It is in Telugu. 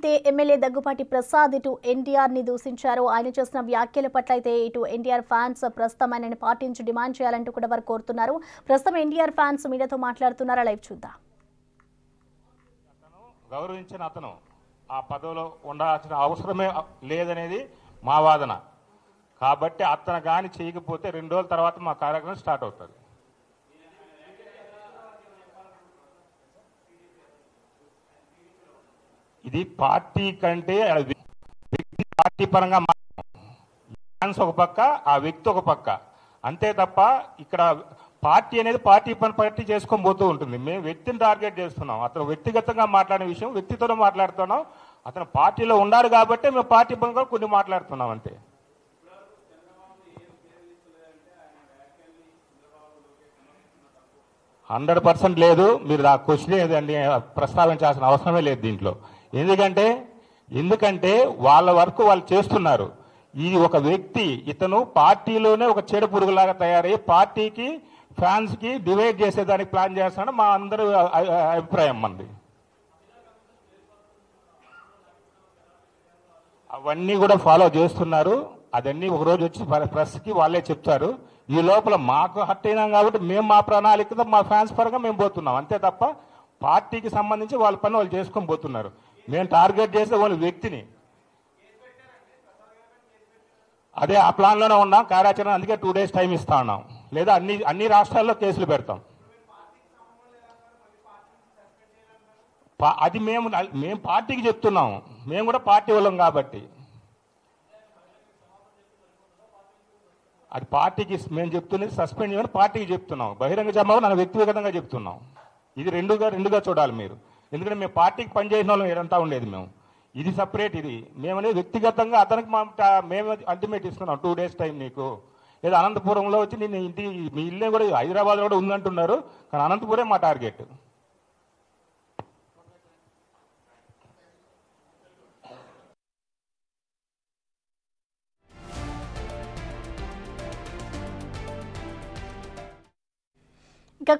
అయితే ఎమ్మెల్యే దగ్గుపాటి ప్రసాద్ ఇటు ఎన్టీఆర్ ని దూషించారు. ఆయన చేసిన వ్యాఖ్యల పట్ల అయితే ఇటు ఎన్టీఆర్ ఫ్యాన్స్ ప్రస్తుతం ఆయనని పార్టీ నుంచి డిమాండ్ చేయాలంటూ కూడా వారు కోరుతున్నారు. ప్రస్తుతం ఎన్టీఆర్ ఫ్యాన్స్ మీడియాతో మాట్లాడుతున్నారు. లైవ్ చూద్దాం. గౌరవించిన అతను ఆ పదవిలో ఉండాల్సిన అవసరమే లేదనేది మా వాదన. కాబట్టి అతను కానీ చేయకపోతే 2 రోజుల తర్వాత మా కార్యక్రమం స్టార్ట్ అవుతుంది. ఇది పార్టీ కంటే వ్యక్తి పార్టీ పరంగా ఫ్యాన్స్ ఒక పక్క, ఆ వ్యక్తి ఒక పక్క, అంతే తప్ప ఇక్కడ పార్టీ అనేది పార్టీ చేసుకొని పోతూ ఉంటుంది. మేము వ్యక్తిని టార్గెట్ చేస్తున్నాం. అతను వ్యక్తిగతంగా మాట్లాడే విషయం వ్యక్తితోనే మాట్లాడుతున్నాం. అతను పార్టీలో ఉన్నాడు కాబట్టి మేము పార్టీ పరంగా కొన్ని మాట్లాడుతున్నాం అంతే. హండ్రెడ్ 100% లేదు. మీరు ఆ క్వశ్చన్ ఏదండి ప్రస్తావించాల్సిన అవసరమే లేదు దీంట్లో. ఎందుకంటే వాళ్ళ వరకు వాళ్ళు చేస్తున్నారు. ఇది ఒక వ్యక్తి, ఇతను పార్టీలోనే ఒక చెడు పురుగులాగా తయారయ్యి పార్టీకి ఫ్యాన్స్కి డివైడ్ చేసేదానికి ప్లాన్ చేస్తాడు మా అందరి అభిప్రాయం. మంది అవన్నీ కూడా ఫాలో చేస్తున్నారు. అదన్నీ ఒకరోజు వచ్చి ప్రెస్కి వాళ్ళే చెప్తారు. ఈ లోపల మాకు హర్ట్ అయినాం కాబట్టి మేము మా ప్రణాళికతో మా ఫ్యాన్స్ పరంగా మేము పోతున్నాం అంతే తప్ప పార్టీకి సంబంధించి వాళ్ళ పని వాళ్ళు చేసుకొని పోతున్నారు. మేము టార్గెట్ చేసే వాళ్ళ వ్యక్తిని అదే ఆ ప్లాన్లోనే ఉన్నాం కార్యాచరణ. అందుకే 2 days టైం ఇస్తా ఉన్నాం. లేదా అన్ని రాష్ట్రాల్లో కేసులు పెడతాం. అది మేము పార్టీకి చెప్తున్నాం. మేము కూడా పార్టీ వాళ్ళం కాబట్టి అది పార్టీకి మేము చెప్తున్నది సస్పెండ్ చేయమని పార్టీకి చెప్తున్నాం. బహిరంగ జమాగా నన్ను వ్యక్తిగతంగా చెప్తున్నాం. ఇది రెండుగా చూడాలి మీరు. ఎందుకంటే మేము పార్టీకి పనిచేసిన వాళ్ళం ఏదంతా ఉండేది. మేము ఇది సపరేట్. ఇది మేమనేది వ్యక్తిగతంగా అతనికి మేము అల్టిమేట్ ఇస్తున్నాం. 2 days టైం నీకు. లేదా అనంతపురంలో వచ్చి నేను ఇంటి మీ ఇల్లే కూడా హైదరాబాద్లో కూడా ఉందంటున్నారు. కానీ అనంతపురే మా టార్గెట్. ఇక